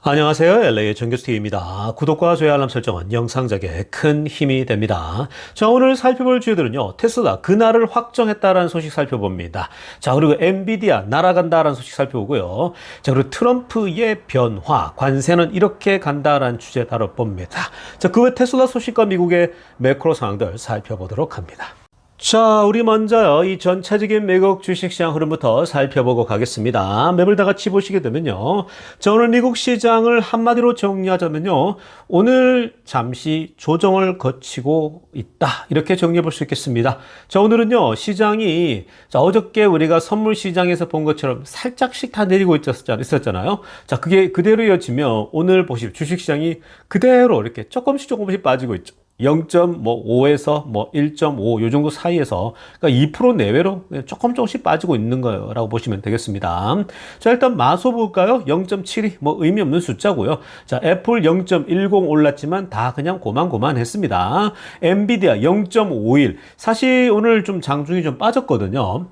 안녕하세요. LA의 정규스티입니다. 구독과 좋아요 알람 설정은 영상 제작에 큰 힘이 됩니다. 자, 오늘 살펴볼 주제들은요. 테슬라 그날을 확정했다라는 소식 살펴봅니다. 자, 그리고 엔비디아 날아간다라는 소식 살펴보고요. 자, 그리고 트럼프의 변화, 관세는 이렇게 간다라는 주제 다뤄봅니다. 자, 그 외 테슬라 소식과 미국의 매크로 상황들 살펴보도록 합니다. 자, 우리 먼저요, 이 전체적인 미국 주식시장 흐름부터 살펴보고 가겠습니다. 맵을 다 같이 보시게 되면요. 자, 오늘 미국 시장을 한마디로 정리하자면요. 오늘 잠시 조정을 거치고 있다. 이렇게 정리해 볼 수 있겠습니다. 자, 오늘은요, 시장이, 자, 어저께 우리가 선물 시장에서 본 것처럼 살짝씩 다 내리고 있었잖아요. 자, 그게 그대로 이어지면 오늘 보시면 주식시장이 그대로 이렇게 조금씩 빠지고 있죠. 0.5에서 1.5 요 정도 사이에서 그러니까 2% 내외로 조금씩 빠지고 있는 거라고 보시면 되겠습니다. 자, 일단 마소 볼까요? 0.72 의미 없는 숫자고요. 자, 애플 0.10 올랐지만 다 그냥 고만고만했습니다. 엔비디아 0.51 사실 오늘 좀 장중이 좀 빠졌거든요.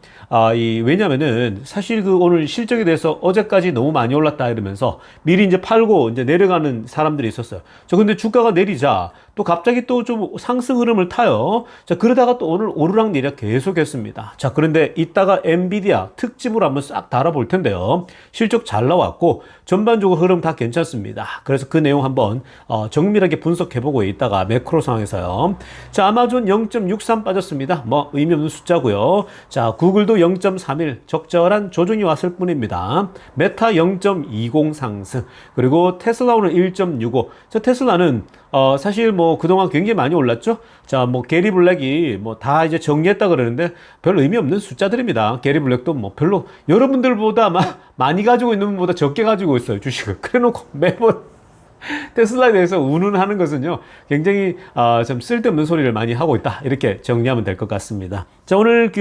왜냐면은 사실 그 오늘 실적에 대해서 어제까지 너무 많이 올랐다 이러면서 미리 이제 팔고 이제 내려가는 사람들이 있었어요. 저 근데 주가가 내리자 또 갑자기 또 좀 상승 흐름을 타요. 자, 그러다가 또 오늘 오르락내리락 계속했습니다. 자, 그런데 이따가 엔비디아 특집으로 한번 싹 달아볼 텐데요. 실적 잘 나왔고 전반적으로 흐름 다 괜찮습니다. 그래서 그 내용 한번 정밀하게 분석해보고 있다가 매크로 상황에서요. 자, 아마존 0.63 빠졌습니다. 의미 없는 숫자고요. 자, 구글도 0.31 적절한 조정이 왔을 뿐입니다. 메타 0.20 상승, 그리고 테슬라 오늘 1.65. 자, 테슬라는 사실 그동안 굉장히 많이 올랐죠? 자, 게리 블랙이 다 이제 정리했다 그러는데 별 의미 없는 숫자들입니다. 게리 블랙도 별로 여러분들보다 많이 가지고 있는 분보다 적게 가지고 있어요, 주식을. 그래 놓고 매번 테슬라에 대해서 운운하는 것은요, 굉장히, 좀 쓸데없는 소리를 많이 하고 있다. 이렇게 정리하면 될 것 같습니다. 자, 오늘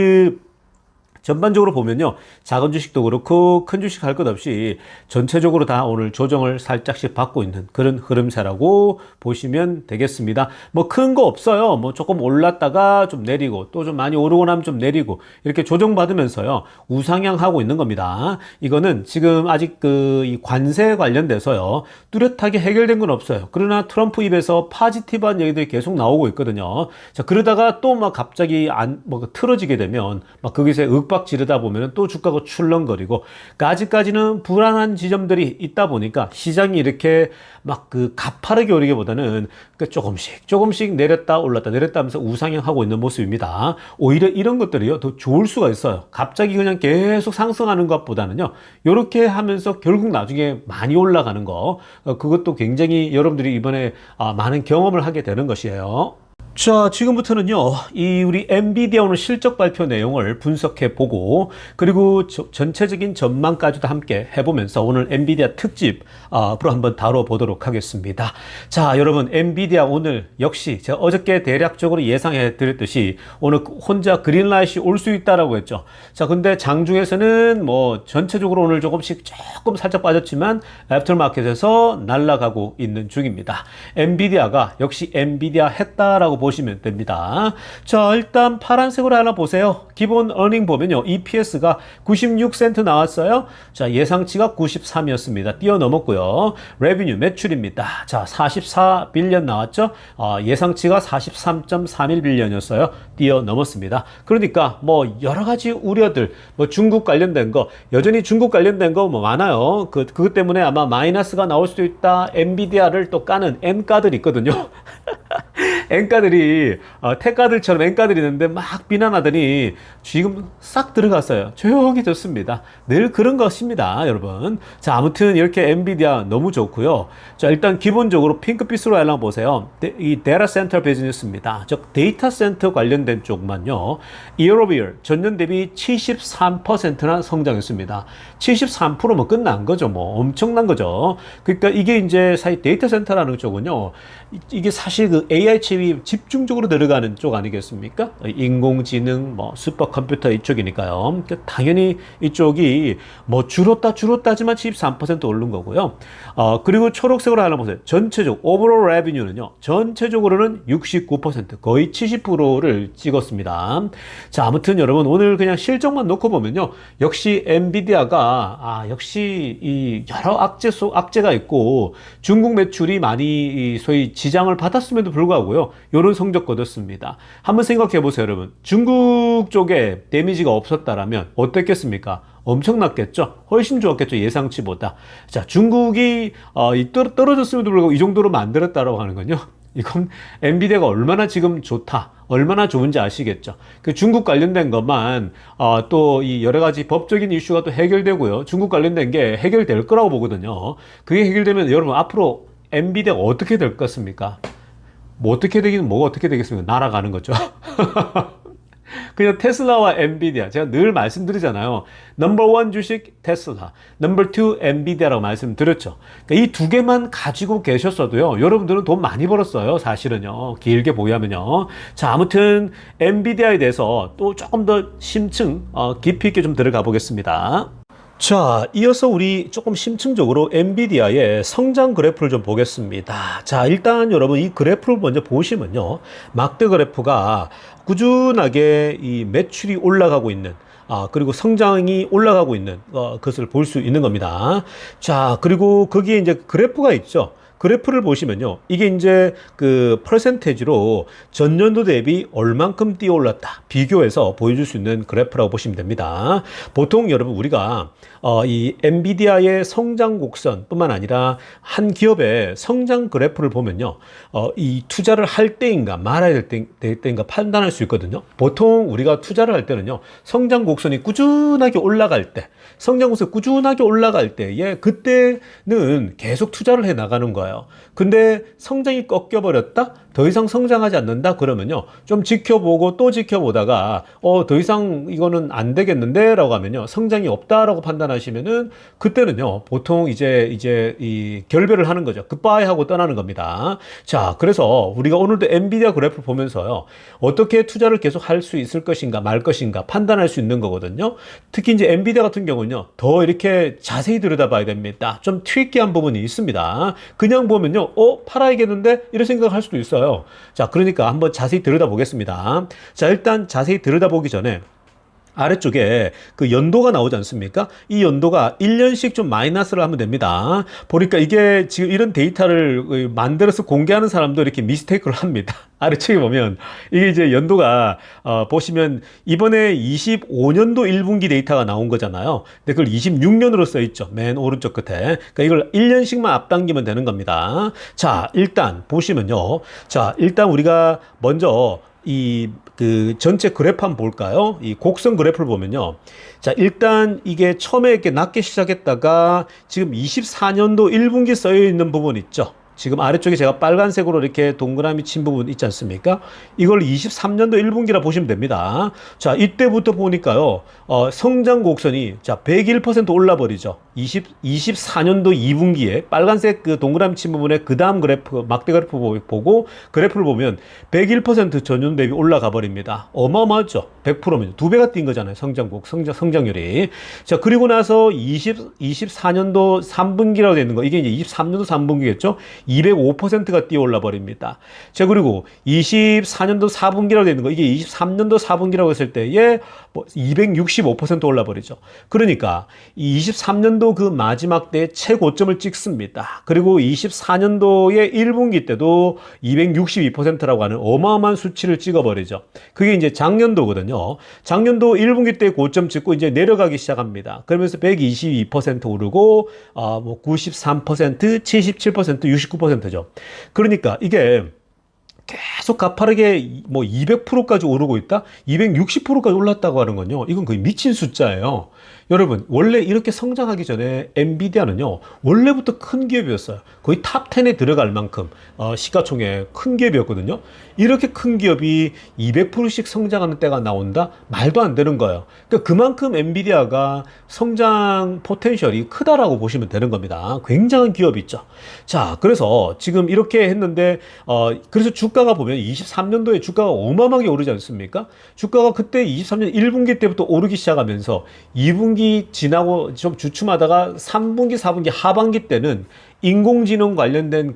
전반적으로 보면요. 작은 주식도 그렇고 큰 주식 할 것 없이 전체적으로 다 오늘 조정을 살짝씩 받고 있는 그런 흐름세라고 보시면 되겠습니다. 큰 거 없어요. 조금 올랐다가 좀 내리고 또 좀 많이 오르고 나면 좀 내리고 이렇게 조정받으면서요. 우상향하고 있는 겁니다. 이거는 지금 아직 이 관세 관련돼서요. 뚜렷하게 해결된 건 없어요. 그러나 트럼프 입에서 파지티브한 얘기들이 계속 나오고 있거든요. 자, 그러다가 또 갑자기 틀어지게 되면 거기서 윽박 지르다 보면 또 주가가 출렁거리고, 아직까지는 불안한 지점들이 있다 보니까 시장이 이렇게 가파르게 오르기보다는 조금씩 내렸다 올랐다 하면서 우상향하고 있는 모습입니다. 오히려 이런 것들이요 더 좋을 수가 있어요. 갑자기 그냥 계속 상승하는 것보다는요 이렇게 하면서 결국 나중에 많이 올라가는 거, 그것도 굉장히 여러분들이 이번에 많은 경험을 하게 되는 것이에요. 자, 지금부터는요, 우리 엔비디아 오늘 실적 발표 내용을 분석해 보고, 그리고 전체적인 전망까지도 함께 해보면서 오늘 엔비디아 특집, 앞으로 한번 다뤄보도록 하겠습니다. 자, 여러분, 엔비디아 오늘 역시 제가 어저께 대략적으로 예상해 드렸듯이 오늘 혼자 그린라이트이 올 수 있다라고 했죠. 자, 근데 장중에서는 전체적으로 오늘 조금 살짝 빠졌지만 애프터마켓에서 날아가고 있는 중입니다. 엔비디아가 역시 엔비디아 했다라고 보시면 됩니다. 자, 일단 파란색으로 하나 보세요. 기본 어닝 보면요. EPS가 96센트 나왔어요. 자, 예상치가 93이었습니다. 뛰어넘었고요. 레비뉴 매출입니다. 자, 44빌리언 나왔죠. 예상치가 43.31빌리언이었어요. 뛰어넘었습니다. 그러니까 여러 가지 우려들, 중국 관련된 거, 여전히 중국 관련된 거 많아요. 그것 때문에 아마 마이너스가 나올 수도 있다. 엔비디아를 또 까는 N가들이 있거든요. N가들이 태가들처럼 N가들이 있는데 막 비난하더니 지금 싹 들어갔어요. 조용해졌습니다. 늘 그런 것입니다, 여러분. 자, 아무튼 이렇게 엔비디아 너무 좋고요. 자, 일단 기본적으로 핑크빛으로 한번 보세요. 이 데이터 센터 비즈니스입니다. 즉 데이터 센터 관련된 쪽만요. year over year 전년 대비 73%나 성장했습니다. 73%면 끝난 거죠. 엄청난 거죠. 그러니까 이게 이제 사실 데이터 센터라는 쪽은요. 이게 사실 AI 칩 사실 집중적으로 들어가는 쪽 아니겠습니까? 인공지능, 뭐 슈퍼컴퓨터 이쪽이니까요. 그러니까 당연히 이쪽이 뭐 줄었다지만 73% 오른 거고요. 그리고 초록색으로 하나 보세요. 전체적 오버롤 레비뉴는요. 전체적으로는 69% 거의 70%를 찍었습니다. 자, 아무튼 여러분 오늘 그냥 실적만 놓고 보면요. 역시 엔비디아가 역시 이 여러 악재가 있고 중국 매출이 많이 소위 지장을 받았음에도 불구하고요. 이런 성적 거뒀습니다. 한번 생각해 보세요, 여러분. 중국 쪽에 데미지가 없었다라면 어땠겠습니까? 엄청났겠죠? 훨씬 좋았겠죠? 예상치보다. 자, 중국이 떨어졌음에도 불구하고 이 정도로 만들었다라고 하는 건요. 이건 엔비디아가 얼마나 지금 좋다, 얼마나 좋은지 아시겠죠? 그 중국 관련된 것만 또 이 여러 가지 법적인 이슈가 또 해결되고요. 중국 관련된 게 해결될 거라고 보거든요. 그게 해결되면 여러분 앞으로 엔비디아가 어떻게 될 것 같습니까? 뭐 어떻게 되긴 뭐가 어떻게 되겠습니까? 날아가는 거죠. 그냥 테슬라와 엔비디아, 제가 늘 말씀드리잖아요. 넘버 1 주식 테슬라, 넘버 2 엔비디아라고 말씀드렸죠. 그러니까 이 두 개만 가지고 계셨어도요, 여러분들은 돈 많이 벌었어요. 사실은요. 길게 보유하면요. 자, 아무튼 엔비디아에 대해서 또 조금 더 심층 깊이 있게 좀 들어가 보겠습니다. 자, 이어서 우리 조금 심층적으로 엔비디아의 성장 그래프를 좀 보겠습니다. 자, 일단 여러분 이 그래프를 먼저 보시면요. 막대 그래프가 꾸준하게 이 매출이 올라가고 있는, 그리고 성장이 올라가고 있는 것을 볼 수 있는 겁니다. 자, 그리고 거기에 이제 그래프가 있죠. 그래프를 보시면요. 이게 이제 그 퍼센테이지로 전년도 대비 얼만큼 뛰어 올랐다 비교해서 보여줄 수 있는 그래프라고 보시면 됩니다. 보통 여러분 우리가 이 엔비디아의 성장 곡선 뿐만 아니라 한 기업의 성장 그래프를 보면요. 이 투자를 할 때인가 말아야 될 때인가 판단할 수 있거든요. 보통 우리가 투자를 할 때는요. 성장 곡선이 꾸준하게 올라갈 때, 성장 곡선이 꾸준하게 올라갈 때에 그때는 계속 투자를 해 나가는 거예요. 근데 성장이 꺾여버렸다? 더 이상 성장하지 않는다? 그러면요. 좀 지켜보고 또 지켜보다가 더 이상 이거는 안 되겠는데? 라고 하면요. 성장이 없다라고 판단하시면은 그때는요. 보통 이제 이 결별을 하는 거죠. 굿바이 하고 떠나는 겁니다. 자, 그래서 우리가 오늘도 엔비디아 그래프를 보면서요. 어떻게 투자를 계속 할 수 있을 것인가 말 것인가 판단할 수 있는 거거든요. 특히 이제 엔비디아 같은 경우는요. 더 이렇게 자세히 들여다봐야 됩니다. 좀 트리키한 부분이 있습니다. 그냥 보면요. 팔아야겠는데? 이런 생각을 할 수도 있어요. 자, 그러니까 한번 자세히 들여다보겠습니다. 자, 일단 자세히 들여다보기 전에 아래쪽에 그 연도가 나오지 않습니까? 이 연도가 1년씩 좀 마이너스를 하면 됩니다. 보니까 이게 지금 이런 데이터를 만들어서 공개하는 사람도 이렇게 미스테이크를 합니다. 아래쪽에 보면 이게 이제 연도가 보시면 이번에 25년도 1분기 데이터가 나온 거잖아요. 근데 그걸 26년으로 써 있죠. 맨 오른쪽 끝에. 그러니까 이걸 1년씩만 앞당기면 되는 겁니다. 자, 일단 보시면요. 자, 일단 우리가 먼저 그 전체 그래프 한번 볼까요? 이 곡선 그래프를 보면요. 자, 일단 이게 처음에 이렇게 낮게 시작했다가 지금 24년도 1분기 써 있는 부분 있죠. 지금 아래쪽에 제가 빨간색으로 이렇게 동그라미 친 부분 있지 않습니까? 이걸 23년도 1분기라 보시면 됩니다. 자, 이때부터 보니까요, 성장 곡선이, 자, 101% 올라버리죠. 24년도 2분기에 빨간색 그 동그라미 친 부분에 그 다음 그래프, 막대 그래프 보고 그래프를 보면 101% 전년 대비 올라가 버립니다. 어마어마하죠. 100%면 두 배가 뛴 거잖아요. 성장률이. 자, 그리고 나서 24년도 3분기라고 되어 있는 거, 이게 이제 23년도 3분기겠죠? 205%가 뛰어 올라 버립니다. 자, 그리고 24년도 4분기라고 되어 있는 거, 이게 23년도 4분기라고 했을 때에 뭐 265% 올라 버리죠. 그러니까 23년도 그 마지막 때 최고점을 찍습니다. 그리고 24년도의 1분기 때도 262%라고 하는 어마어마한 수치를 찍어 버리죠. 그게 이제 작년도거든요. 작년도 1분기 때 고점 찍고 이제 내려가기 시작합니다. 그러면서 122% 오르고 뭐 93%, 77%, 69%죠. 그러니까 이게 계속 가파르게 뭐 200%까지 오르고 있다? 260%까지 올랐다고 하는 건요. 이건 거의 미친 숫자예요. 여러분, 원래 이렇게 성장하기 전에 엔비디아는요, 원래부터 큰 기업이었어요. 거의 탑 10에 들어갈 만큼, 시가총액 큰 기업이었거든요. 이렇게 큰 기업이 200%씩 성장하는 때가 나온다? 말도 안 되는 거예요. 그러니까 그만큼 엔비디아가 성장 포텐셜이 크다라고 보시면 되는 겁니다. 굉장한 기업이 있죠. 자, 그래서 지금 이렇게 했는데, 그래서 주가가 보면 23년도에 주가가 어마어마하게 오르지 않습니까? 주가가 그때 23년 1분기 때부터 오르기 시작하면서 2분기 지나고 좀 주춤하다가 3분기, 4분기 하반기 때는 인공지능 관련된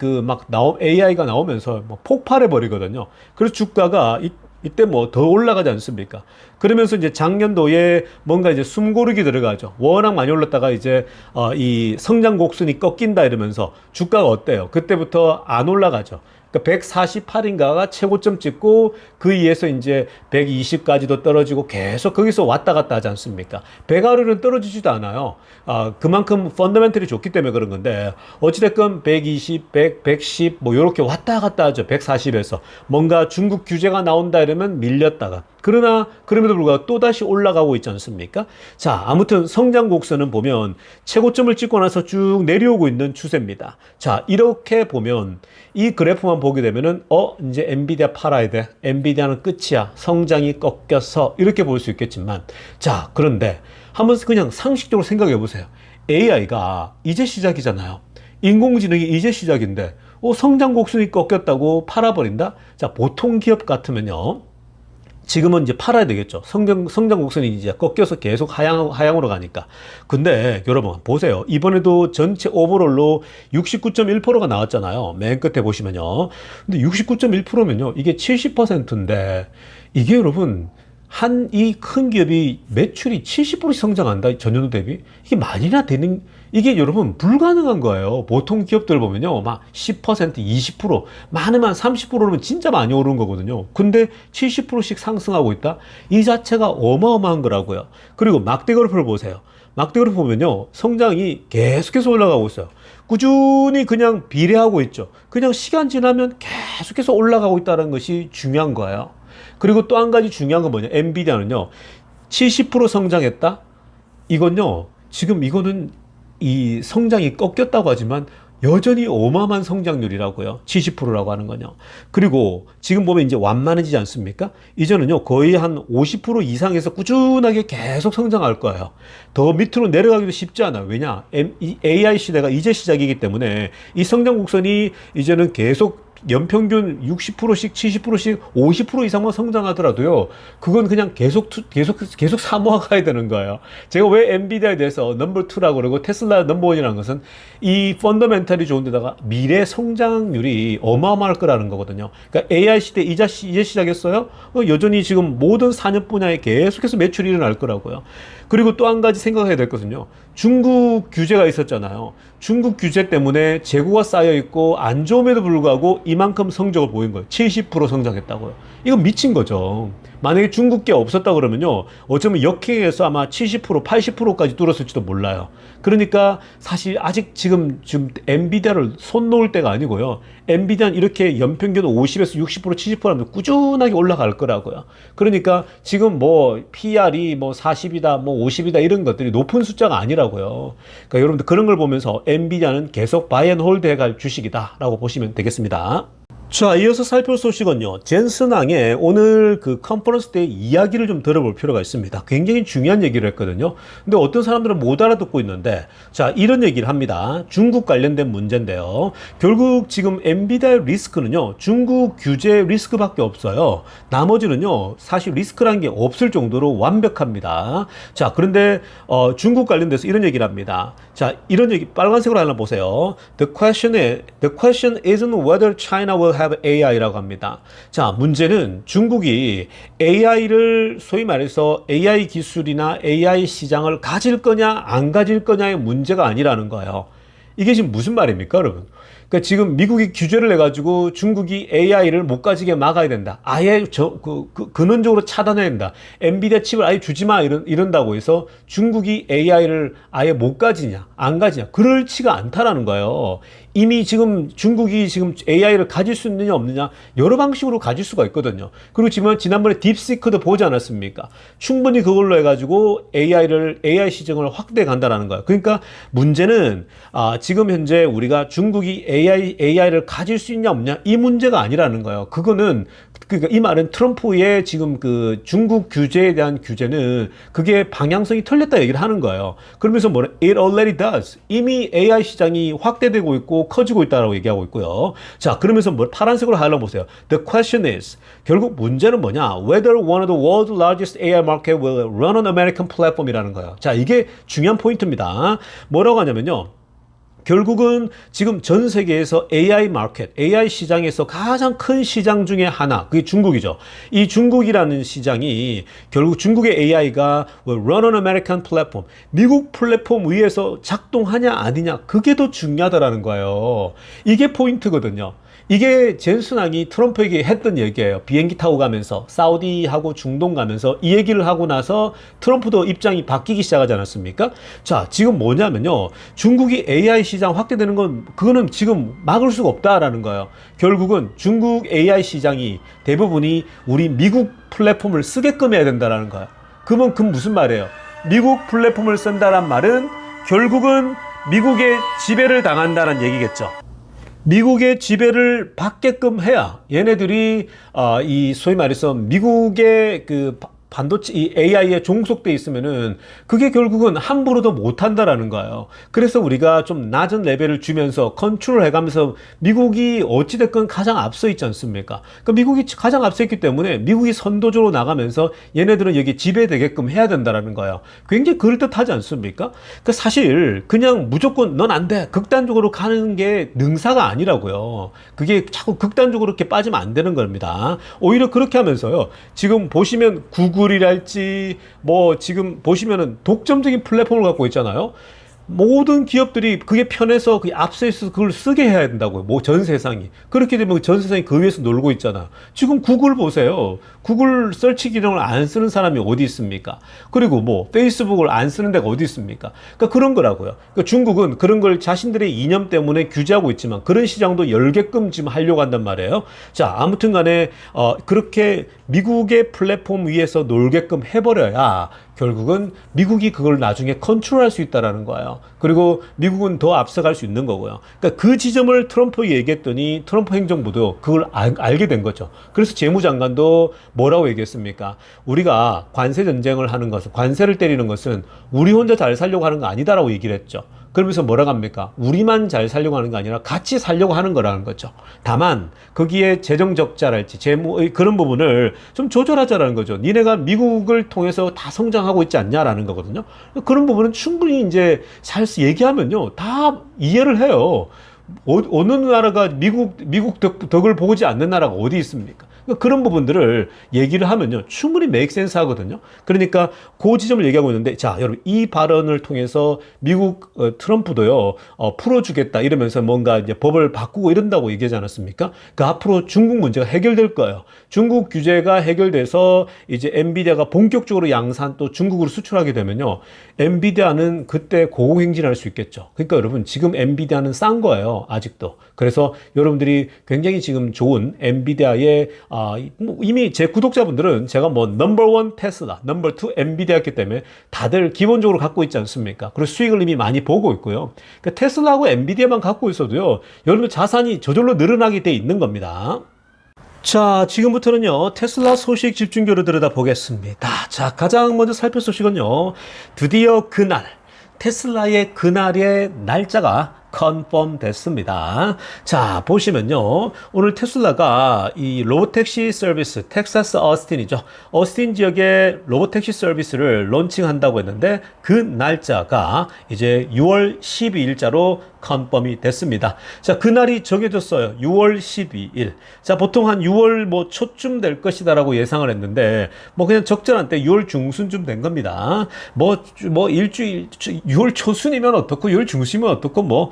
AI가 나오면서 뭐 폭발해 버리거든요. 그래서 주가가 이때 뭐 더 올라가지 않습니까? 그러면서 이제 작년도에 뭔가 이제 숨고르기 들어가죠. 워낙 많이 올랐다가 이제 이 성장 곡선이 꺾인다 이러면서 주가가 어때요? 그때부터 안 올라가죠. 그러니까 148인가가 최고점 찍고 그 위에서 이제 120까지도 떨어지고 계속 거기서 왔다 갔다 하지 않습니까? 100하루는 떨어지지도 않아요. 그만큼 펀더멘털이 좋기 때문에 그런 건데 어찌됐건 120, 100, 110 뭐 이렇게 왔다 갔다 하죠. 140에서 뭔가 중국 규제가 나온다 이러면 밀렸다가 그러나 그럼에도 불구하고 또다시 올라가고 있지 않습니까? 자, 아무튼 성장 곡선은 보면 최고점을 찍고 나서 쭉 내려오고 있는 추세입니다. 자, 이렇게 보면 이 그래프만 보게 되면은 이제 엔비디아 팔아야 돼. 엔비디아는 끝이야. 성장이 꺾여서 이렇게 볼 수 있겠지만 자, 그런데 한번 그냥 상식적으로 생각해 보세요. AI가 이제 시작이잖아요. 인공지능이 이제 시작인데 성장 곡선이 꺾였다고 팔아버린다? 자, 보통 기업 같으면요. 지금은 이제 팔아야 되겠죠. 성장 곡선이 이제 꺾여서 계속 하향으로 가니까. 근데 여러분 보세요. 이번에도 전체 오버롤로 69.1%가 나왔잖아요. 맨 끝에 보시면요. 근데 69.1%면요. 이게 70%인데 이게 여러분 이 큰 기업이 매출이 70%씩 성장한다. 전년도 대비. 이게 말이나 되는 이게 여러분 불가능한 거예요. 보통 기업들 보면요. 막 10%, 20%, 많으면 30%면 진짜 많이 오른 거거든요. 근데 70%씩 상승하고 있다? 이 자체가 어마어마한 거라고요. 그리고 막대 그래프를 보세요. 막대 그래프 보면요. 성장이 계속해서 올라가고 있어요. 꾸준히 그냥 비례하고 있죠. 그냥 시간 지나면 계속해서 올라가고 있다는 것이 중요한 거예요. 그리고 또 한 가지 중요한 건 뭐냐. 엔비디아는요. 70% 성장했다? 이건요. 지금 이거는 이 성장이 꺾였다고 하지만 여전히 어마어마한 성장률이라고요. 70%라고 하는 거요. 그리고 지금 보면 이제 완만해지지 않습니까? 이제는요, 거의 한 50% 이상에서 꾸준하게 계속 성장할 거예요. 더 밑으로 내려가기도 쉽지 않아요. 왜냐? 이 AI 시대가 이제 시작이기 때문에 이 성장 곡선이 이제는 계속 연평균 60%씩, 70%씩, 50% 이상만 성장하더라도요, 그건 그냥 계속 사모아 가야 되는 거예요. 제가 왜 엔비디아에 대해서 넘버 2라고 그러고 테슬라 넘버 1이라는 것은 이 펀더멘탈이 좋은 데다가 미래 성장률이 어마어마할 거라는 거거든요. 그러니까 AI 시대 이제 시작했어요? 여전히 지금 모든 산업 분야에 계속해서 매출이 일어날 거라고요. 그리고 또 한 가지 생각해야 될 것은요. 중국 규제가 있었잖아요. 중국 규제 때문에 재고가 쌓여 있고 안 좋음에도 불구하고 이만큼 성적을 보인 거예요. 70% 성장했다고요. 이건 미친 거죠. 만약에 중국 게 없었다 그러면요. 어쩌면 역행해서 아마 70%, 80%까지 뚫었을지도 몰라요. 그러니까 사실 아직 지금 엔비디아를 손 놓을 때가 아니고요. 엔비디아는 이렇게 연평균 50에서 60%, 70%라면 꾸준하게 올라갈 거라고요. 그러니까 지금 뭐 PR이 뭐 40이다, 뭐 50이다 이런 것들이 높은 숫자가 아니라고요. 그러니까 여러분들 그런 걸 보면서 엔비디아는 계속 바이 앤 홀드 해갈 주식이다라고 보시면 되겠습니다. 자, 이어서 살펴볼 소식은요. 젠슨항의 오늘 그 컨퍼런스 때 이야기를 좀 들어볼 필요가 있습니다. 굉장히 중요한 얘기를 했거든요. 근데 어떤 사람들은 못 알아듣고 있는데, 자, 이런 얘기를 합니다. 중국 관련된 문제인데요. 결국 지금 엔비디아의 리스크는요, 중국 규제 리스크밖에 없어요. 나머지는요, 사실 리스크라는 게 없을 정도로 완벽합니다. 자, 그런데 중국 관련돼서 이런 얘기를 합니다. 자, 이런 얘기 빨간색으로 하나 보세요. The question isn't whether China will have AI라고 합니다. 자, 문제는 중국이 AI를 소위 말해서 AI 기술이나 AI 시장을 가질 거냐 안 가질 거냐의 문제가 아니라는 거예요. 이게 지금 무슨 말입니까, 여러분? 그러니까 지금 미국이 규제를 해가지고 중국이 AI를 못 가지게 막아야 된다. 아예 근원적으로 차단해야 된다. 엔비디아 칩을 아예 주지 마 이런다고 해서 중국이 AI를 아예 못 가지냐 안 가지냐 그렇지가 않다라는 거예요. 이미 지금 중국이 지금 AI를 가질 수 있느냐 없느냐 여러 방식으로 가질 수가 있거든요. 그리고 지난번에 딥시크도 보지 않았습니까? 충분히 그걸로 해가지고 AI 시장을 확대해 간다라는 거예요. 그러니까 문제는 지금 현재 우리가 중국이 AI를 가질 수 있냐 없냐 이 문제가 아니라는 거예요. 그러니까 이 말은 트럼프의 지금 그 중국 규제에 대한 규제는 그게 방향성이 틀렸다 얘기를 하는 거예요. 그러면서 It already does. 이미 AI 시장이 확대되고 있고 커지고 있다라고 얘기하고 있고요. 자, 그러면서 파란색으로 하려고 보세요. The question is, 결국 문제는 뭐냐? Whether one of the world's largest AI market will run on American platform이라는 거예요. 자, 이게 중요한 포인트입니다. 뭐라고 하냐면요. 결국은 지금 전 세계에서 AI 마켓, AI 시장에서 가장 큰 시장 중에 하나, 그게 중국이죠. 이 중국이라는 시장이 결국 중국의 AI가 run on American platform, 미국 플랫폼 위에서 작동하냐 아니냐, 그게 더 중요하다라는 거예요. 이게 포인트거든요. 이게 젠슨왕이 트럼프에게 했던 얘기예요. 비행기 타고 가면서 사우디하고 중동 가면서 이 얘기를 하고 나서 트럼프도 입장이 바뀌기 시작하지 않았습니까? 자, 지금 뭐냐면요. 중국이 AI 시장 확대되는 건 그거는 지금 막을 수가 없다라는 거예요. 결국은 중국 AI 시장이 대부분이 우리 미국 플랫폼을 쓰게끔 해야 된다라는 거예요. 그러면 그 무슨 말이에요? 미국 플랫폼을 쓴다란 말은 결국은 미국의 지배를 당한다는 얘기겠죠. 미국의 지배를 받게끔 해야 얘네들이 이 소위 말해서 미국의 그 반도체 이 AI에 종속돼 있으면은 그게 결국은 함부로도 못한다라는 거예요. 그래서 우리가 좀 낮은 레벨을 주면서 컨트롤 해가면서 미국이 어찌됐건 가장 앞서 있지 않습니까? 그러니까 미국이 가장 앞서 있기 때문에 미국이 선도적으로 나가면서 얘네들은 여기 지배되게끔 해야 된다라는 거예요. 굉장히 그럴듯하지 않습니까? 그러니까 사실 그냥 무조건 넌 안 돼. 극단적으로 가는 게 능사가 아니라고요. 그게 자꾸 극단적으로 이렇게 빠지면 안 되는 겁니다. 오히려 그렇게 하면서요. 지금 보시면 구글이랄지 뭐 지금 보시면은 독점적인 플랫폼을 갖고 있잖아요. 모든 기업들이 그게 편해서 그게 앞서 있어서 그걸 쓰게 해야 된다고요. 뭐 전 세상이. 그렇게 되면 전 세상이 그 위에서 놀고 있잖아. 지금 구글 보세요. 구글 서치 기능을 안 쓰는 사람이 어디 있습니까? 그리고 뭐 페이스북을 안 쓰는 데가 어디 있습니까? 그러니까 그런 거라고요. 그러니까 중국은 그런 걸 자신들의 이념 때문에 규제하고 있지만 그런 시장도 열게끔 지금 하려고 한단 말이에요. 자, 아무튼 간에 그렇게 미국의 플랫폼 위에서 놀게끔 해버려야 결국은 미국이 그걸 나중에 컨트롤할 수 있다라는 거예요. 그리고 미국은 더 앞서갈 수 있는 거고요. 그러니까 그 지점을 트럼프에게 얘기했더니 트럼프 행정부도 그걸 알게 된 거죠. 그래서 재무장관도 뭐라고 얘기했습니까? 우리가 관세 전쟁을 하는 것은, 관세를 때리는 것은 우리 혼자 잘 살려고 하는 거 아니다라고 얘기를 했죠. 그러면서 뭐라고 합니까? 우리만 잘 살려고 하는 게 아니라 같이 살려고 하는 거라는 거죠. 다만 거기에 재정 적자랄지 재무의 그런 부분을 좀 조절하자라는 거죠. 니네가 미국을 통해서 다 성장하고 있지 않냐라는 거거든요. 그런 부분은 충분히 이제 잘 얘기하면요 다 이해를 해요. 어느 나라가 미국 덕을 보지 않는 나라가 어디 있습니까? 그러니까 그런 부분들을 얘기를 하면요 충분히 make sense 하거든요. 그러니까 그 지점을 얘기하고 있는데, 자 여러분, 이 발언을 통해서 미국 트럼프도요 풀어주겠다 이러면서 뭔가 이제 법을 바꾸고 이런다고 얘기하지 않았습니까? 그 앞으로 중국 문제가 해결될 거예요. 중국 규제가 해결돼서 이제 엔비디아가 본격적으로 양산 또 중국으로 수출하게 되면요 엔비디아는 그때 고공행진할 수 있겠죠. 그러니까 여러분, 지금 엔비디아는 싼 거예요 아직도. 그래서 여러분들이 굉장히 지금 좋은 엔비디아의 이미 제 구독자분들은 제가 뭐 넘버1 테슬라, 넘버2 엔비디아였기 때문에 다들 기본적으로 갖고 있지 않습니까? 그리고 수익을 이미 많이 보고 있고요. 그러니까 테슬라하고 엔비디아만 갖고 있어도요 여러분 자산이 저절로 늘어나게 돼 있는 겁니다. 자, 지금부터는요 테슬라 소식 집중적으로 들여다보겠습니다. 자, 가장 먼저 살펴볼 소식은요 드디어 그날, 테슬라의 그날의 날짜가 컨펌 됐습니다. 자, 보시면요 오늘 테슬라가 이 로보택시 서비스, 텍사스 어스틴이죠. 어스틴 지역의 로보택시 서비스를 론칭한다고 했는데 그 날짜가 이제 6월 12일자로 컨펌이 됐습니다. 자, 그날이 정해졌어요. 6월 12일. 자, 보통 한 6월 뭐 초쯤 될 것이다라고 예상을 했는데 뭐 그냥 적절한 때 6월 중순쯤 된 겁니다. 뭐 일주일 6월 초순이면 어떻고 6월 중순이면 어떻고 뭐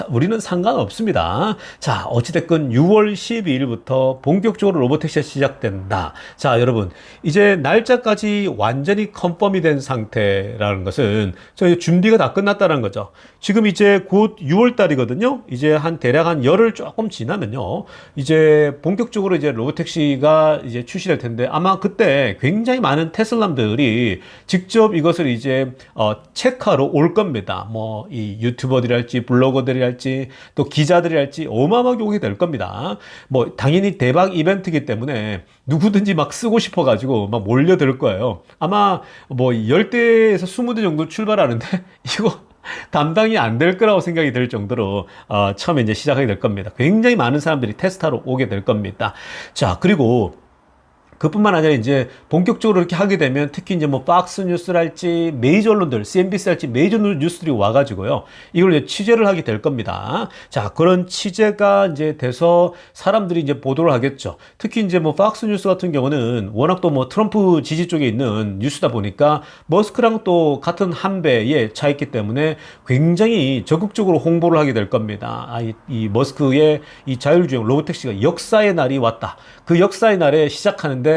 우리는 상관없습니다. 자, 어찌됐건 6월 12일부터 본격적으로 로보택시가 시작된다. 자, 여러분, 이제 날짜까지 완전히 컨펌이 된 상태라는 것은 저희 준비가 다 끝났다는 거죠. 지금 이제 곧 6월 달이거든요. 이제 대략 한 열흘 조금 지나면요. 이제 본격적으로 이제 로보택시가 이제 출시될 텐데 아마 그때 굉장히 많은 테슬라들이 직접 이것을 이제 체크하러 올 겁니다. 뭐 이 유튜버들이랄지 블로거들이랄지 또 기자들이랄지 어마어마하게 오게 될 겁니다. 뭐 당연히 대박 이벤트이기 때문에 누구든지 막 쓰고 싶어 가지고 막 몰려들 거예요. 아마 뭐 10대에서 20대 정도 출발하는데 이거 감당이 안 될 거라고 생각이 들 정도로 처음에 이제 시작하게 될 겁니다. 굉장히 많은 사람들이 테스트하러 오게 될 겁니다. 자, 그리고 그뿐만 아니라 이제 본격적으로 이렇게 하게 되면 특히 이제 뭐 박스 뉴스랄지 메이저 언론들, CNBC랄지 메이저 뉴스들이 와가지고요. 이걸 이제 취재를 하게 될 겁니다. 자, 그런 취재가 이제 돼서 사람들이 이제 보도를 하겠죠. 특히 이제 뭐 박스 뉴스 같은 경우는 워낙 또 뭐 트럼프 지지 쪽에 있는 뉴스다 보니까 머스크랑 또 같은 한 배에 차 있기 때문에 굉장히 적극적으로 홍보를 하게 될 겁니다. 이 머스크의 이 자율주행 로보택시가 역사의 날이 왔다. 그 역사의 날에 시작하는데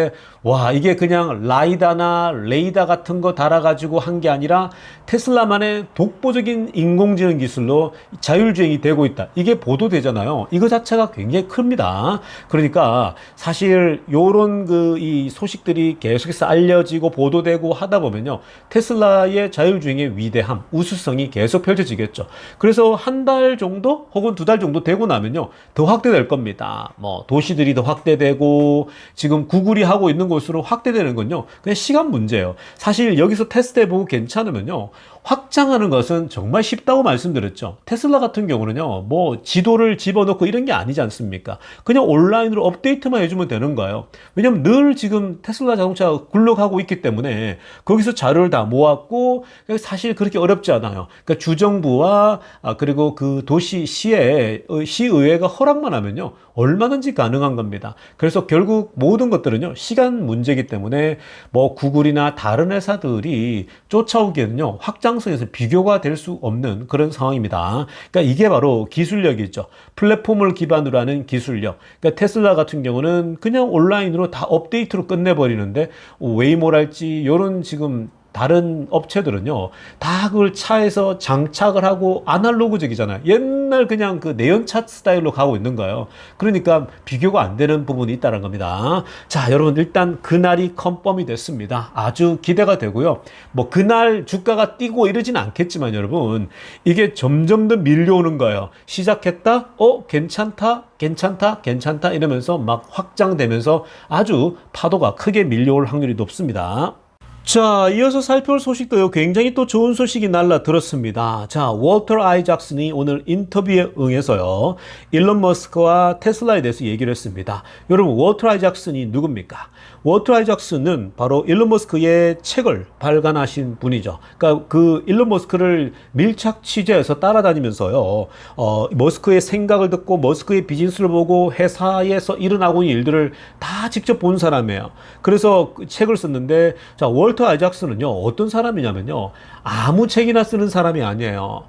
와, 이게 그냥 라이다나 레이다 같은 거 달아가지고 한 게 아니라 테슬라만의 독보적인 인공지능 기술로 자율주행이 되고 있다. 이게 보도되잖아요. 이거 자체가 굉장히 큽니다. 그러니까 사실 요런 이 소식들이 계속해서 알려지고 보도되고 하다 보면요. 테슬라의 자율주행의 위대함, 우수성이 계속 펼쳐지겠죠. 그래서 한 달 정도 혹은 2달 정도 되고 나면요. 더 확대될 겁니다. 뭐 도시들이 더 확대되고 지금 구글이 하고 있는 곳으로 확대되는 건요. 그냥 시간 문제예요. 사실 여기서 테스트해보고 괜찮으면요. 확장하는 것은 정말 쉽다고 말씀드렸죠. 테슬라 같은 경우는요, 뭐 지도를 집어넣고 이런 게 아니지 않습니까? 그냥 온라인으로 업데이트만 해주면 되는 거예요. 왜냐면 늘 지금 테슬라 자동차가 굴러가고 있기 때문에 거기서 자료를 다 모았고 사실 그렇게 어렵지 않아요. 그러니까 주정부와 그리고 그 도시 시의회가 허락만 하면요, 얼마든지 가능한 겁니다. 그래서 결국 모든 것들은요, 시간 문제이기 때문에 뭐 구글이나 다른 회사들이 쫓아오기에는요, 확장성에서 비교가 될 수 없는 그런 상황입니다. 그러니까 이게 바로 기술력이죠. 플랫폼을 기반으로 하는 기술력. 그러니까 테슬라 같은 경우는 그냥 온라인으로 다 업데이트로 끝내버리는데 웨이모랄지 이런 지금 다른 업체들은요, 다 그걸 차에서 장착을 하고 아날로그적이잖아요. 옛날 그냥 그 내연차 스타일로 가고 있는 거예요. 그러니까 비교가 안 되는 부분이 있다는 겁니다. 자, 여러분, 일단 그날이 컨펌이 됐습니다. 아주 기대가 되고요. 뭐 그날 주가가 뛰고 이러진 않겠지만 여러분, 이게 점점 더 밀려오는 거예요. 시작했다? 괜찮다? 괜찮다? 괜찮다? 이러면서 막 확장되면서 아주 파도가 크게 밀려올 확률이 높습니다. 자, 이어서 살펴볼 소식도요. 굉장히 또 좋은 소식이 날라들었습니다. 자, 월터 아이작슨이 오늘 인터뷰에 응해서요. 일론 머스크와 테슬라에 대해서 얘기를 했습니다. 여러분, 월터 아이작슨이 누굽니까? 월터 아이작슨은 바로 일론 머스크의 책을 발간하신 분이죠. 그러니까 그 일론 머스크를 밀착 취재해서 따라다니면서요. 머스크의 생각을 듣고 머스크의 비즈니스를 보고 회사에서 일어나고 있는 일들을 다 직접 본 사람이에요. 그래서 그 책을 썼는데, 자, 월터 아이작슨은요, 어떤 사람이냐면요, 아무 책이나 쓰는 사람이 아니에요.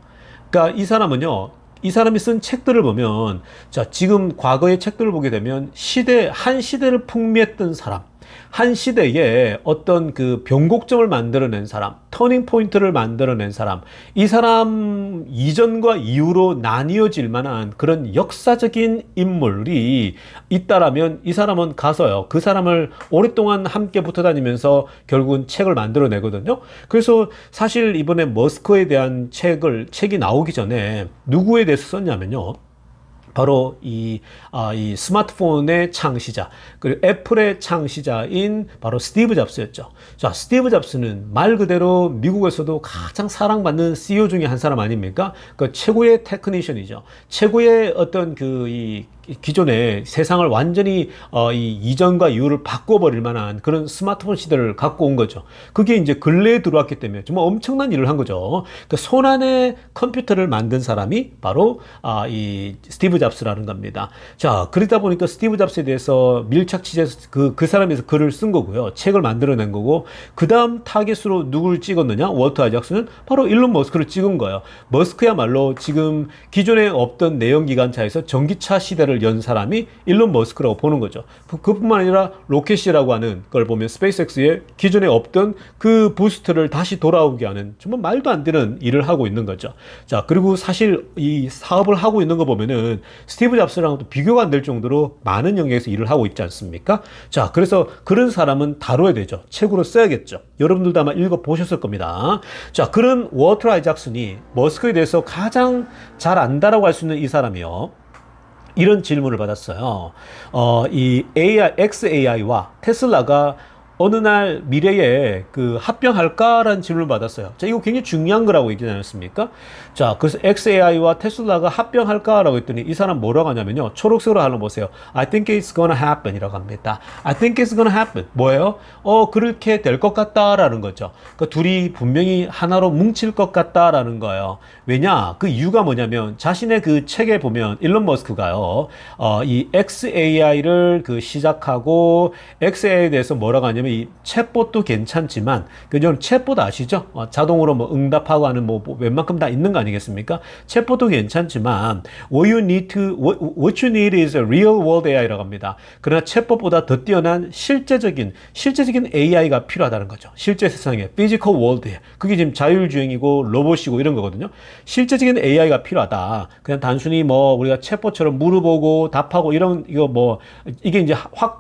그러니까 이 사람은요, 이 사람이 쓴 책들을 보면, 자, 지금 과거의 책들을 보게 되면 한 시대를 풍미했던 사람, 한 시대에 어떤 그 변곡점을 만들어낸 사람, 터닝 포인트를 만들어낸 사람, 이 사람 이전과 이후로 나뉘어질 만한 그런 역사적인 인물이 있다라면 이 사람은 가서요, 그 사람을 오랫동안 함께 붙어 다니면서 결국은 책을 만들어내거든요. 그래서 사실 이번에 머스크에 대한 책이 나오기 전에 누구에 대해서 썼냐면요, 바로 이 스마트폰의 창시자, 그리고 애플의 창시자인 바로 스티브 잡스였죠. 자, 스티브 잡스는 말 그대로 미국에서도 가장 사랑받는 CEO 중에 한 사람 아닙니까? 그 최고의 테크니션이죠. 최고의 어떤 기존의 세상을 완전히 이 이전과 이후를 바꿔버릴 만한 그런 스마트폰 시대를 갖고 온 거죠. 그게 이제 근래에 들어왔기 때문에 정말 엄청난 일을 한 거죠. 그러니까 손 안에 컴퓨터를 만든 사람이 바로 이 스티브 잡스라는 겁니다. 자, 그러다 보니까 스티브 잡스에 대해서 밀착 취재해서 그 사람에서 글을 쓴 거고요. 책을 만들어낸 거고, 그 다음 타겟으로 누굴 찍었느냐? 월터 아이작슨은 바로 일론 머스크를 찍은 거예요. 머스크야말로 지금 기존에 없던 내연기관차에서 전기차 시대를 연 사람이 일론 머스크라고 보는 거죠. 그뿐만 아니라 로켓이라고 하는 걸 보면 스페이스X의 기존에 없던 그 부스트를 다시 돌아오게 하는 정말 말도 안 되는 일을 하고 있는 거죠. 자, 그리고 사실 이 사업을 하고 있는 거 보면은 스티브 잡스랑도 비교가 안 될 정도로 많은 영역에서 일을 하고 있지 않습니까? 자, 그래서 그런 사람은 다뤄야 되죠. 책으로 써야겠죠. 여러분들도 아마 읽어보셨을 겁니다. 자, 그런 워터 아이작슨이 머스크에 대해서 가장 잘 안다라고 할 수 있는 이 사람이요. 이런 질문을 받았어요. 이 XAI와 테슬라가 어느 날 미래에 그 합병할까라는 질문을 받았어요. 자, 이거 굉장히 중요한 거라고 얘기하지 않았습니까? 자, 그래서 XAI와 테슬라가 합병할까라고 했더니 이 사람 뭐라고 하냐면요. 초록색으로 하는 거 보세요. I think it's gonna happen 이라고 합니다. I think it's gonna happen. 뭐예요? 그렇게 될 것 같다라는 거죠. 그 둘이 분명히 하나로 뭉칠 것 같다라는 거예요. 왜냐? 그 이유가 뭐냐면 자신의 그 책에 보면 일론 머스크가요. 이 XAI를 그 시작하고 XAI에 대해서 뭐라고 하냐면 이 챗봇도 괜찮지만 그냥 챗봇 아시죠? 자동으로 뭐 응답하고 하는 뭐 웬만큼 다 있는 거 아니겠습니까? 챗봇도 괜찮지만 what you need is a real world AI라고 합니다. 그러나 챗봇보다 더 뛰어난 실제적인 AI가 필요하다는 거죠. 실제 세상에 physical world에 그게 지금 자율주행이고 로봇이고 이런 거거든요. 실제적인 AI가 필요하다. 그냥 단순히 뭐 우리가 챗봇처럼 물어보고 답하고 이런 이거 뭐 이게 이제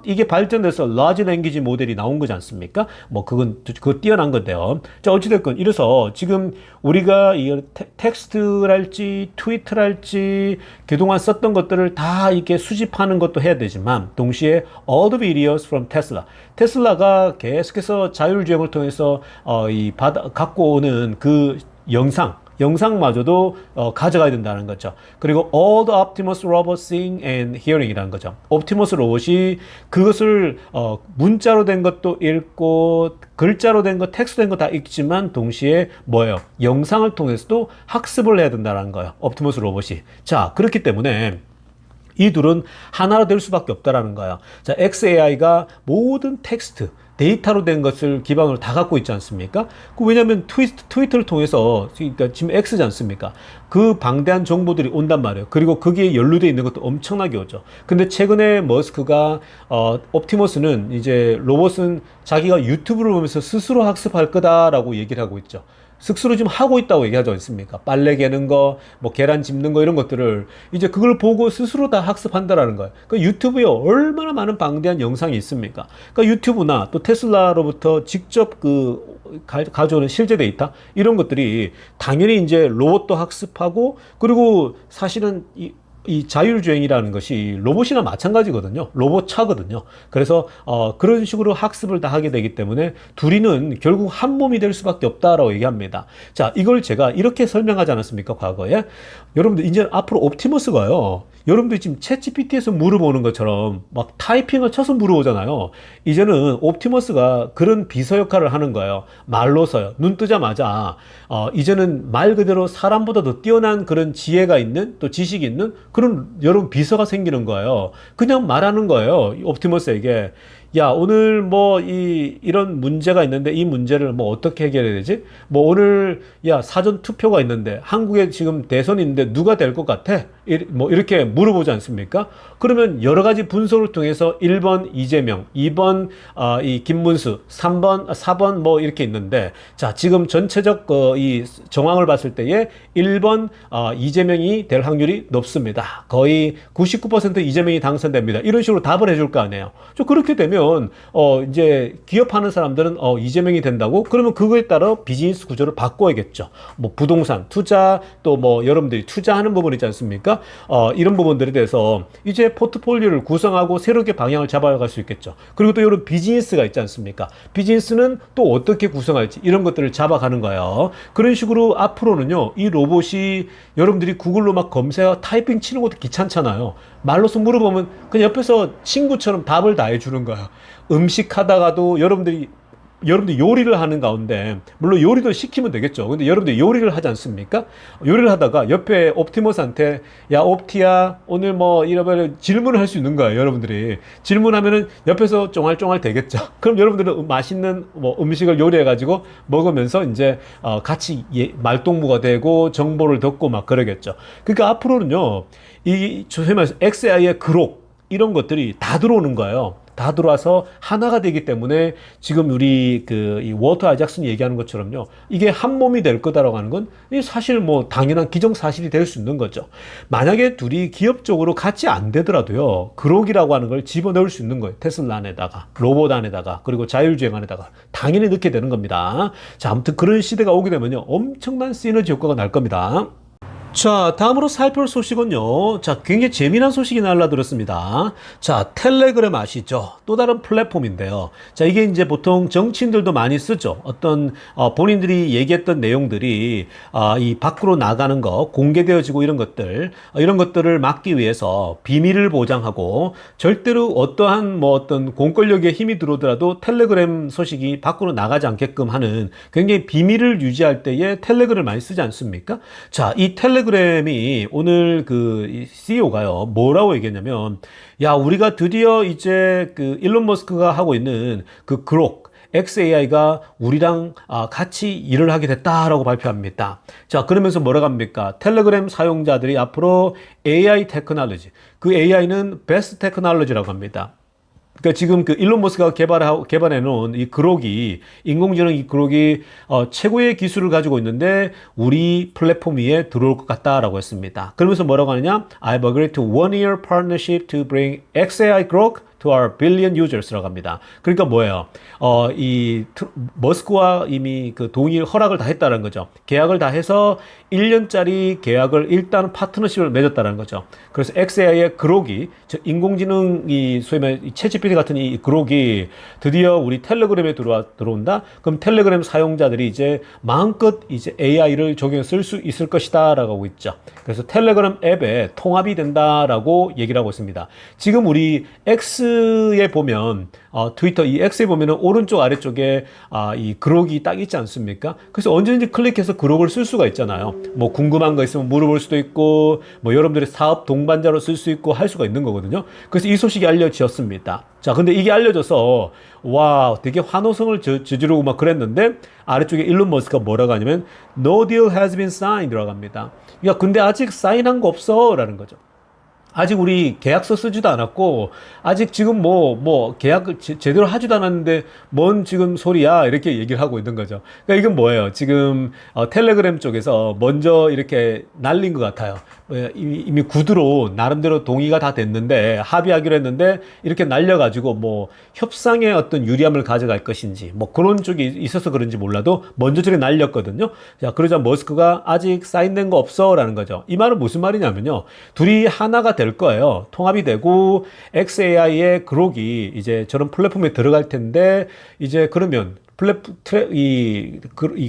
이게 발전돼서 large language 모델이 나온 거지 않습니까? 뭐 그거 뛰어난 건데요. 자, 어찌됐건 이래서 지금 우리가 이 텍스트랄지 트위터랄지 그동안 썼던 것들을 다 이렇게 수집하는 것도 해야 되지만 동시에 all the videos from Tesla. 테슬라가 계속해서 자율주행을 통해서 갖고 오는 그 영상마저도 가져가야 된다는 거죠. 그리고 all the Optimus robot seeing and hearing이라는 거죠. 옵티머스 로봇이 그것을 문자로 된 것도 읽고 글자로 된 거, 텍스트 된 거 다 읽지만 동시에 뭐예요? 영상을 통해서도 학습을 해야 된다는 거예요. 옵티머스 로봇이. 자, 그렇기 때문에 이 둘은 하나로 될 수밖에 없다라는 거예요. 자, XAI가 모든 텍스트 데이터로 된 것을 기반으로 다 갖고 있지 않습니까? 왜냐하면 트위터를 통해서 그러니까 지금 X지 않습니까? 그 방대한 정보들이 온단 말이에요. 그리고 거기에 연루되어 있는 것도 엄청나게 오죠. 근데 최근에 머스크가 옵티머스는 이제 로봇은 자기가 유튜브를 보면서 스스로 학습할 거다라고 얘기를 하고 있죠. 스스로 지금 하고 있다고 얘기하지 않습니까? 빨래 개는 거, 뭐 계란 집는 거 이런 것들을 이제 그걸 보고 스스로 다 학습한다라는 거예요. 그러니까 유튜브에 얼마나 많은 방대한 영상이 있습니까? 그러니까 유튜브나 또 테슬라로부터 직접 가져오는 실제 데이터 이런 것들이 당연히 이제 로봇도 학습하고 그리고 사실은 이 자율주행이라는 것이 로봇이나 마찬가지거든요. 로봇차거든요. 그래서 그런 식으로 학습을 다 하게 되기 때문에 둘이는 결국 한 몸이 될 수밖에 없다라고 얘기합니다. 자, 이걸 제가 이렇게 설명하지 않았습니까? 과거에. 여러분들 이제 앞으로 옵티머스가요. 여러분들이 지금 챗GPT에서 물어보는 것처럼 막 타이핑을 쳐서 물어보잖아요. 이제는 옵티머스가 그런 비서 역할을 하는 거예요. 말로서요. 눈 뜨자마자 이제는 말 그대로 사람보다 더 뛰어난 그런 지혜가 있는 또 지식이 있는 그런 여러분 비서가 생기는 거예요. 그냥 말하는 거예요. 옵티머스에게. 야, 오늘 뭐 이런 문제가 있는데 이 문제를 뭐 어떻게 해결해야 되지? 뭐 오늘 사전 투표가 있는데 한국에 지금 대선이 있는데 누가 될 것 같아? 뭐 이렇게 물어보지 않습니까? 그러면 여러 가지 분석을 통해서 1번 이재명, 2번 이 김문수, 3번, 4번 뭐 이렇게 있는데 자, 지금 전체적 이 정황을 봤을 때에 1번 이재명이 될 확률이 높습니다. 거의 99% 이재명이 당선됩니다. 이런 식으로 답을 해줄 거 아니에요. 그렇게 되면 그러면 이제 기업하는 사람들은 이재명이 된다고 그러면 그거에 따라 비즈니스 구조를 바꿔야겠죠. 뭐 부동산 투자 또 뭐 여러분들이 투자하는 부분 있지 않습니까? 이런 부분들에 대해서 이제 포트폴리오를 구성하고 새롭게 방향을 잡아갈 수 있겠죠. 그리고 또 이런 비즈니스가 있지 않습니까? 비즈니스는 또 어떻게 구성할지 이런 것들을 잡아가는 거예요. 그런 식으로 앞으로는요, 이 로봇이 여러분들이 구글로 막 검색 타이핑 치는 것도 귀찮잖아요. 말로서 물어보면 그냥 옆에서 친구처럼 답을 다 해주는 거야. 음식 하다가도 여러분들 요리를 하는 가운데, 물론 요리도 시키면 되겠죠. 근데 여러분들 요리를 하지 않습니까? 요리를 하다가 옆에 옵티머스한테, 야, 옵티야, 오늘 뭐, 이러면 질문을 할 수 있는 거예요. 여러분들이. 질문하면은 옆에서 쫑알쫑알 되겠죠. 그럼 여러분들은 맛있는 뭐 음식을 요리해가지고 먹으면서 이제, 같이 말동무가 되고 정보를 듣고 막 그러겠죠. 그러니까 앞으로는요, 소위 말해서 XAI의 그록, 이런 것들이 다 들어오는 거예요. 다 들어와서 하나가 되기 때문에 지금 우리 이 워터 아이작슨이 얘기하는 것처럼요, 이게 한 몸이 될 거다라고 하는 건 사실 뭐 당연한 기정사실이 될 수 있는 거죠. 만약에 둘이 기업적으로 같이 안 되더라도요, 그록이라고 하는 걸 집어넣을 수 있는 거예요. 테슬라 안에다가, 로봇 안에다가, 그리고 자율주행 안에다가 당연히 넣게 되는 겁니다. 자, 아무튼 그런 시대가 오게 되면요, 엄청난 시너지 효과가 날 겁니다. 자, 다음으로 살펴볼 소식은요. 자, 굉장히 재미난 소식이 날라들었습니다. 자, 텔레그램 아시죠? 또 다른 플랫폼인데요. 자, 이게 이제 보통 정치인들도 많이 쓰죠. 어떤, 본인들이 얘기했던 내용들이, 이 밖으로 나가는 거, 공개되어지고 이런 것들을 막기 위해서 비밀을 보장하고, 절대로 어떠한 어떤 공권력의 힘이 들어오더라도 텔레그램 소식이 밖으로 나가지 않게끔 하는 굉장히 비밀을 유지할 때에 텔레그램을 많이 쓰지 않습니까? 자, 이 텔레그램이 오늘 이 CEO가요, 뭐라고 얘기했냐면, 야, 우리가 드디어 이제 일론 머스크가 하고 있는 그록, XAI가 우리랑 같이 일을 하게 됐다라고 발표합니다. 자, 그러면서 뭐라고 합니까? 텔레그램 사용자들이 앞으로 AI 테크놀로지, 그 AI는 베스트 테크놀로지라고 합니다. 그러니까 지금 일론 머스크가 개발해 놓은 이 그록이, 인공지능 이 그록이 최고의 기술을 가지고 있는데 우리 플랫폼 위에 들어올 것 같다라고 했습니다. 그러면서 뭐라고 하느냐? I've agreed to 1-year partnership to bring XAI Grok to our billion users라고 합니다. 그러니까 뭐예요? 머스크와 이미 허락을 다 했다는 거죠. 계약을 다 해서 1년짜리 계약을 일단 파트너십을 맺었다는 거죠. 그래서 XAI의 그록이, 인공지능 소위 말해 챗GPT 같은 이 그록이 드디어 우리 텔레그램에 들어온다? 그럼 텔레그램 사용자들이 이제 마음껏 이제 AI를 적용해 쓸 수 있을 것이다라고 하고 있죠. 그래서 텔레그램 앱에 통합이 된다라고 얘기를 하고 있습니다. 지금 우리 X에 보면, 트위터 이 X에 보면은 오른쪽 아래쪽에 이 그록이 딱 있지 않습니까? 그래서 언제든지 클릭해서 그록을 쓸 수가 있잖아요. 뭐 궁금한 거 있으면 물어볼 수도 있고, 뭐 여러분들의 사업 동반자로 쓸 수 있고 할 수가 있는 거거든요. 그래서 이 소식이 알려졌습니다. 자, 근데 이게 알려져서 와, 되게 환호성을 저지르고 막 그랬는데 아래쪽에 일론 머스크가 뭐라고 하냐면 No deal has been signed라고 합니다. 야, 근데 아직 사인한 거 없어 라는 거죠. 아직 우리 계약서 쓰지도 않았고, 아직 지금 계약을 제대로 하지도 않았는데, 뭔 지금 소리야? 이렇게 얘기를 하고 있는 거죠. 그러니까 이건 뭐예요? 지금, 텔레그램 쪽에서 먼저 이렇게 날린 것 같아요. 이미 구두로 나름대로 동의가 다 됐는데, 합의하기로 했는데, 이렇게 날려가지고 협상의 어떤 유리함을 가져갈 것인지, 그런 쪽이 있어서 그런지 몰라도, 먼저 저렇게 날렸거든요. 자, 그러자 머스크가 아직 사인된 거 없어? 라는 거죠. 이 말은 무슨 말이냐면요. 둘이 하나가 될 거예요. 통합이 되고 XAI의 그록이 이제 저런 플랫폼에 들어갈 텐데, 이제 그러면 이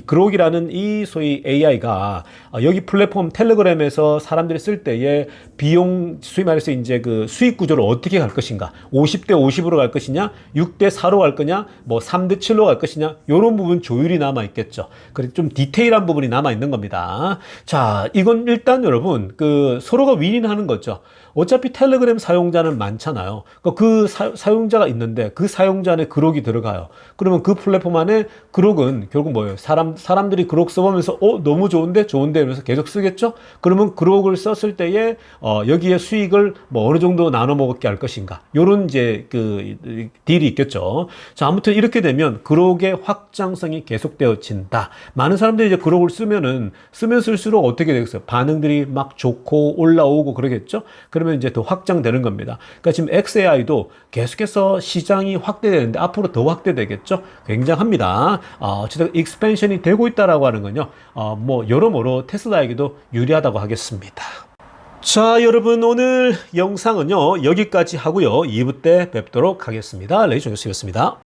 그록이라는 이 소위 AI가 여기 플랫폼 텔레그램에서 사람들이 쓸 때에 비용, 수익 말해서 이제 수익 구조를 어떻게 갈 것인가, 50대 50으로 갈 것이냐, 6대 4로 갈 거냐, 3대 7로 갈 것이냐, 요런 부분 조율이 남아 있겠죠. 그래서 좀 디테일한 부분이 남아 있는 겁니다. 자, 이건 일단 여러분 서로가 윈윈하는 거죠. 어차피 텔레그램 사용자는 많잖아요. 그 사용자가 있는데 그 사용자 안에 그록이 들어가요. 그러면 그 플랫폼 동안에 그록은 결국 뭐예요? 사람들이 그록 써보면서 너무 좋은데 이러면서 계속 쓰겠죠? 그러면 그록을 썼을 때에 여기에 수익을 뭐 어느 정도 나눠 먹게 할 것인가? 요런 이제 그 딜이 있겠죠. 자, 아무튼 이렇게 되면 그록의 확장성이 계속되어진다. 많은 사람들이 이제 그록을 쓰면 쓸수록 어떻게 되겠어요? 반응들이 막 좋고 올라오고 그러겠죠? 그러면 이제 더 확장되는 겁니다. 그러니까 지금 XAI도 계속해서 시장이 확대되는데 앞으로 더 확대되겠죠? 굉장합니다. 어쨌든 익스펜션이 되고 있다라고 하는 건요. 뭐 여러모로 테슬라에게도 유리하다고 하겠습니다. 자, 여러분 오늘 영상은요 여기까지 하고요. 2부 때 뵙도록 하겠습니다. 레이존 교수였습니다.